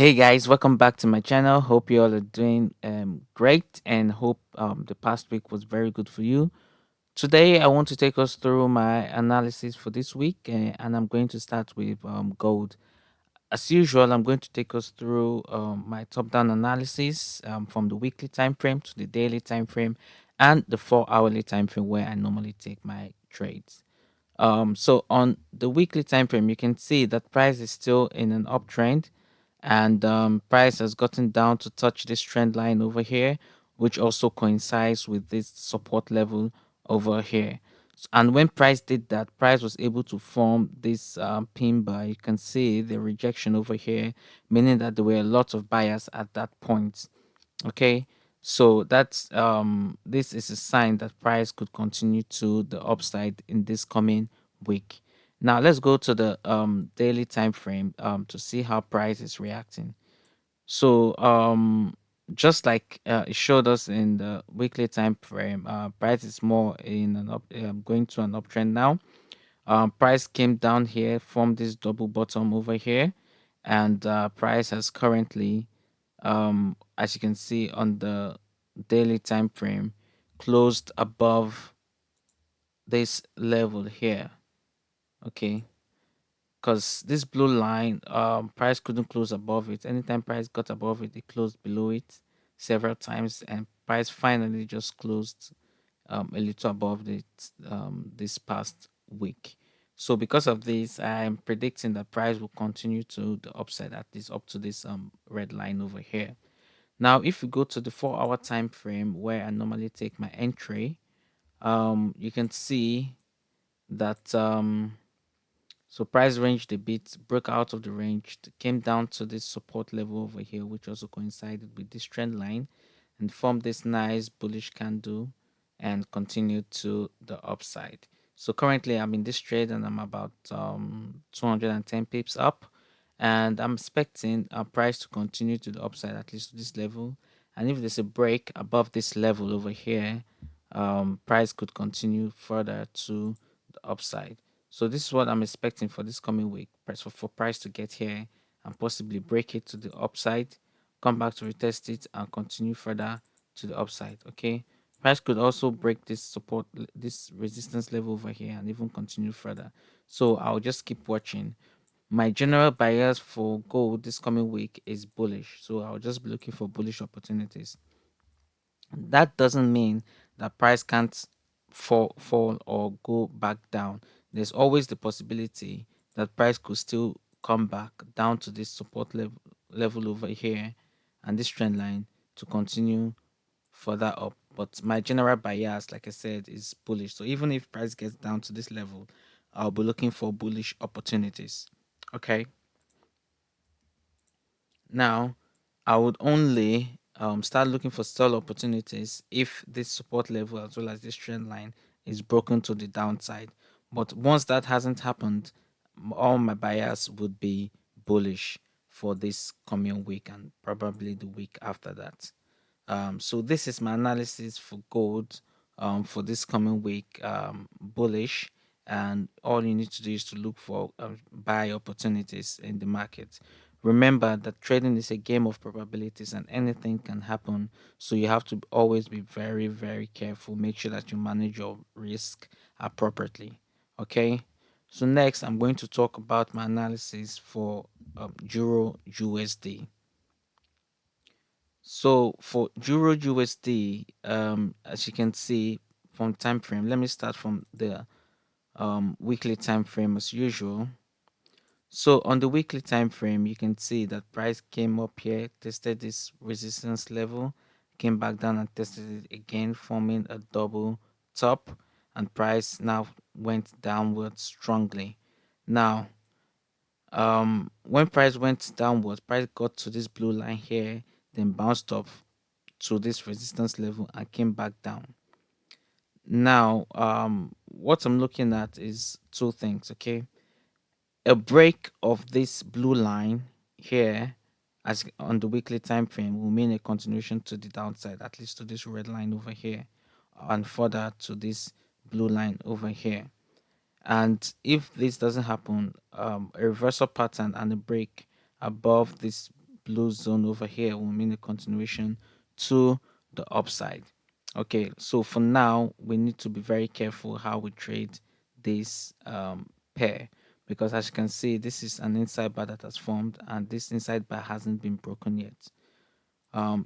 Hey guys, welcome back to my channel. Hope you all are doing great and hope the past week was very good for you. Today, I want to take us through my analysis for this week, and I'm going to start with gold. As usual, I'm going to take us through my top-down analysis from the weekly time frame to the daily time frame and the 4 hourly time frame where I normally take my trades. So on the weekly time frame, you can see that price is still in an uptrend, and price has gotten down to touch this trend line over here, which also coincides with this support level over here. And when price did that, price was able to form this pin bar. You can see the rejection over here, meaning that there were a lot of buyers at that point. Okay, so that's this is a sign that price could continue to the upside in this coming week. Now let's go to the daily time frame to see how price is reacting. So just like it showed us in the weekly time frame, price is more in an up going to an uptrend now. Price came down here from this double bottom over here, and price has currently, as you can see on the daily time frame, closed above this level here. Okay, because this blue line, price couldn't close above it. Anytime price got above it, it closed below it several times, and price finally just closed a little above it this past week. So because of this, I'm predicting that price will continue to the upside at least up to this red line over here. Now, if you go to the 4 hour time frame where I normally take my entry, you can see that so price ranged a bit, broke out of the range, came down to this support level over here, which also coincided with this trend line and formed this nice bullish candle and continued to the upside. So currently I'm in this trade and I'm about 210 pips up, and I'm expecting a price to continue to the upside at least to this level. And if there's a break above this level over here, price could continue further to the upside. So this is what I'm expecting for this coming week. Price for price to get here and possibly break it to the upside, come back to retest it and continue further to the upside. Okay. Price could also break this support, this resistance level over here and even continue further. So I'll just keep watching. My general bias for gold this coming week is bullish. So I'll just be looking for bullish opportunities. That doesn't mean that price can't fall or go back down. There's always the possibility that price could still come back down to this support level over here and this trend line to continue further up. But my general bias, like I said, is bullish. So even if price gets down to this level, I'll be looking for bullish opportunities. Okay. Now, I would only start looking for sell opportunities if this support level as well as this trend line is broken to the downside. But once that hasn't happened, all my buyers would be bullish for this coming week and probably the week after that. So this is my analysis for gold for this coming week, bullish. And all you need to do is to look for buy opportunities in the market. Remember that trading is a game of probabilities and anything can happen. So you have to always be very, very careful. Make sure that you manage your risk appropriately. Okay. So next, I'm going to talk about my analysis for Euro USD. So for Euro USD, as you can see from time frame, let me start from the weekly time frame as usual. So on the weekly time frame, you can see that price came up here, tested this resistance level, came back down and tested it again, forming a double top, and price now went downwards strongly. Now, when price went downwards, price got to this blue line here, then bounced up to this resistance level and came back down. Now, what I'm looking at is two things. Okay, a break of this blue line here as on the weekly time frame will mean a continuation to the downside, at least to this red line over here and further to this blue line over here. And if this doesn't happen, a reversal pattern and a break above this blue zone over here will mean a continuation to the upside. Okay, so for now, we need to be very careful how we trade this pair, because as you can see, this is an inside bar that has formed, and this inside bar hasn't been broken yet.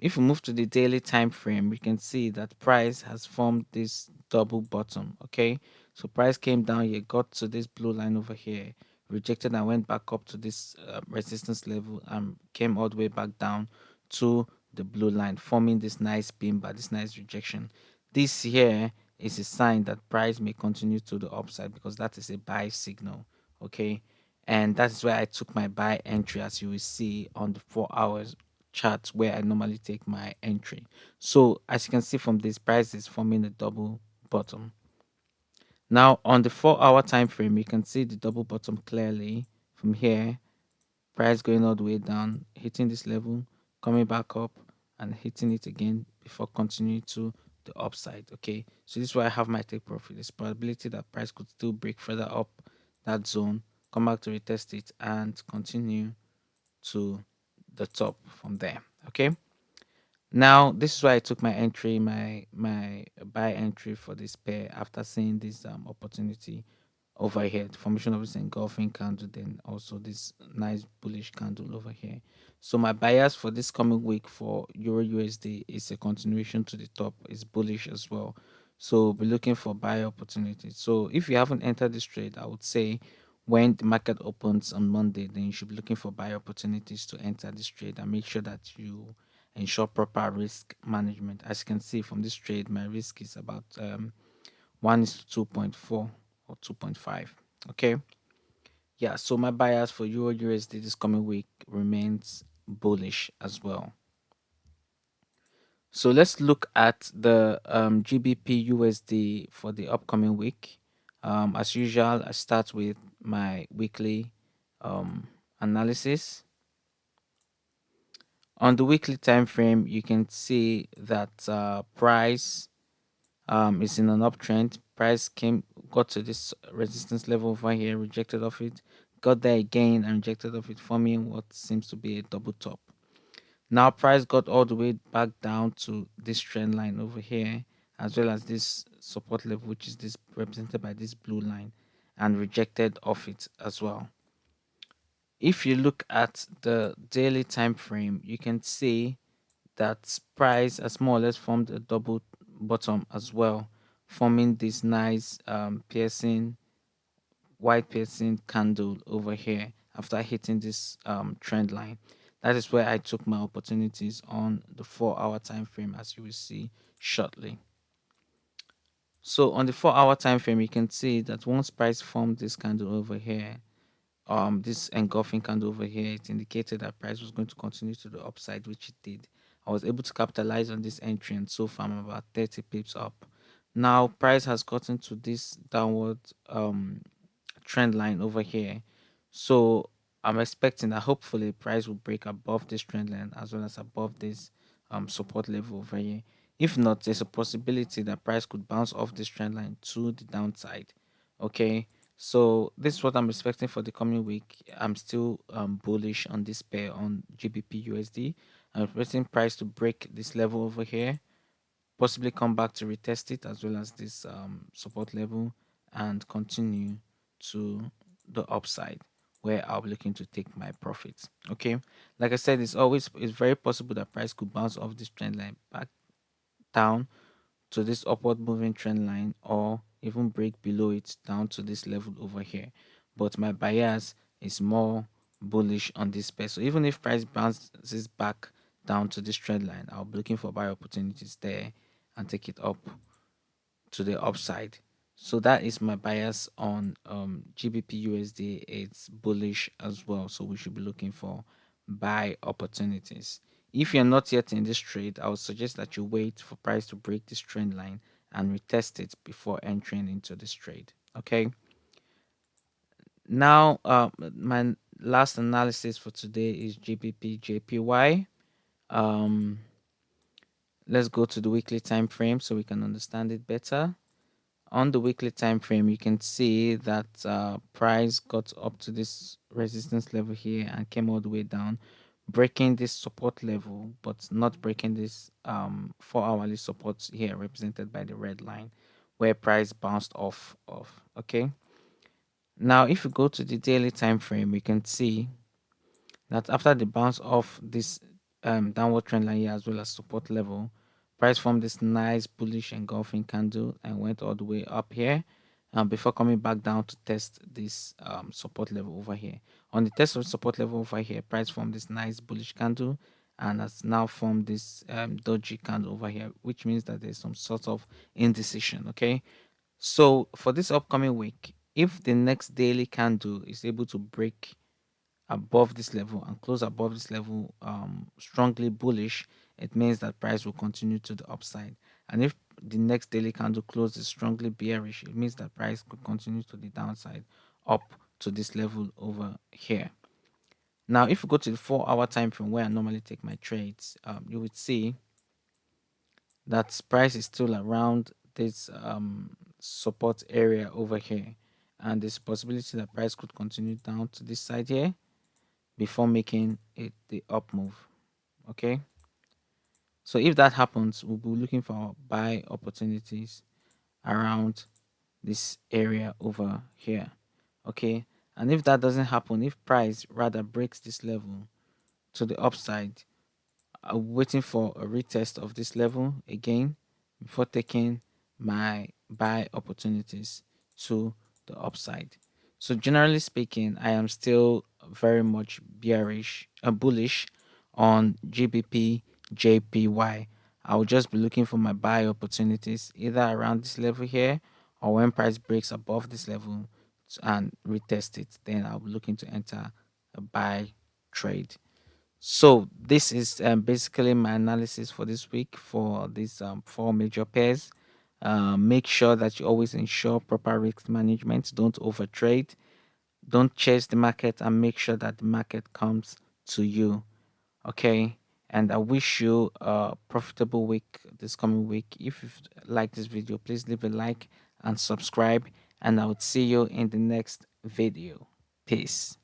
If we move to the daily time frame, we can see that price has formed this double bottom. Okay, so price came down here, got to this blue line over here, rejected and went back up to this resistance level, and came all the way back down to the blue line, forming this nice beam bar, this nice rejection. This here is a sign that price may continue to the upside, because that is a buy signal. Okay, and that is where I took my buy entry, as you will see on the 4 hours chart where I normally take my entry. So as you can see from this, price is forming a double bottom. Now on the 4 hour time frame, you can see the double bottom clearly from here. Price going all the way down, hitting this level, coming back up, and hitting it again before continuing to the upside. Okay, so this is why I have my take profit. There's probability that price could still break further up that zone, come back to retest it, and continue to the top from there. Okay, now this is why I took my entry, my buy entry for this pair after seeing this opportunity over here, the formation of this engulfing candle, then also this nice bullish candle over here. So my bias for this coming week for Euro USD is a continuation to the top, is bullish as well. So be looking for buy opportunities. So if you haven't entered this trade, I would say when the market opens on Monday, then you should be looking for buy opportunities to enter this trade, and make sure that you ensure proper risk management. As you can see from this trade, my risk is about 1 is to 2.4 or 2.5. Okay, yeah, so my bias for Euro USD this coming week remains bullish as well. So let's look at the GBP USD for the upcoming week. As usual, I start with my weekly analysis. On the weekly time frame, you can see that price is in an uptrend. Price got to this resistance level over here, rejected off it, got there again and rejected off it, forming what seems to be a double top. Now price got all the way back down to this trend line over here, as well as this support level, which is this represented by this blue line, and rejected off it as well. If you look at the daily time frame, you can see that price has more or less formed a double bottom as well, forming this nice piercing white piercing candle over here after hitting this trend line. That is where I took my opportunities on the 4 hour time frame, as you will see shortly. So on the 4 hour time frame, you can see that once price formed this candle over here, this engulfing candle over here, it indicated that price was going to continue to the upside, which it did. I was able to capitalize on this entry, and so far I'm about 30 pips up. Now price has gotten to this downward trend line over here, so I'm expecting that hopefully price will break above this trend line as well as above this support level over here. If not, there's a possibility that price could bounce off this trend line to the downside. Okay, so this is what I'm expecting for the coming week. I'm still bullish on this pair on GBP USD. I'm expecting price to break this level over here, possibly come back to retest it as well as this support level, and continue to the upside where I'll be looking to take my profits. Okay, like I said, it's very possible that price could bounce off this trend line back down to this upward moving trend line, or even break below it down to this level over here. But my bias is more bullish on this pair. So even if price bounces back down to this trend line, I'll be looking for buy opportunities there and take it up to the upside. So that is my bias on GBP USD. It's bullish as well. So we should be looking for buy opportunities. If you're not yet in this trade, I would suggest that you wait for price to break this trend line and retest it before entering into this trade. Okay. Now, my last analysis for today is GBPJPY. Um, let's go to the weekly time frame so we can understand it better. On the weekly time frame, you can see that price got up to this resistance level here and came all the way down, breaking this support level, but not breaking this 4 hourly support here, represented by the red line, where price bounced off. Okay. Now, if you go to the daily time frame, we can see that after the bounce off this downward trend line here as well as support level, price formed this nice bullish engulfing candle and went all the way up here before coming back down to test this support level over here. On the test of support level over here, price formed this nice bullish candle and has now formed this doji candle over here, which means that there's some sort of indecision. Okay, so for this upcoming week, if the next daily candle is able to break above this level and close above this level strongly bullish, it means that price will continue to the upside. And if the next daily candle closes strongly bearish, it means that price could continue to the downside up to this level over here. Now, if you go to the 4 hour time frame where I normally take my trades, you would see that price is still around this support area over here, and there's possibility that price could continue down to this side here before making it the up move. Okay, so if that happens, we'll be looking for buy opportunities around this area over here. Okay, and if that doesn't happen, if price rather breaks this level to the upside, waiting for a retest of this level again before taking my buy opportunities to the upside. So generally speaking, I am still very much bearish, bullish on GBP JPY. I will just be looking for my buy opportunities either around this level here or when price breaks above this level and retest it. Then I'll be looking to enter a buy trade. So this is basically my analysis for this week for these four major pairs. Make sure that you always ensure proper risk management. Don't overtrade. Don't chase the market, and make sure that the market comes to you. Okay. And I wish you a profitable week this coming week. If you've liked this video, please leave a like and subscribe. And I would see you in the next video. Peace.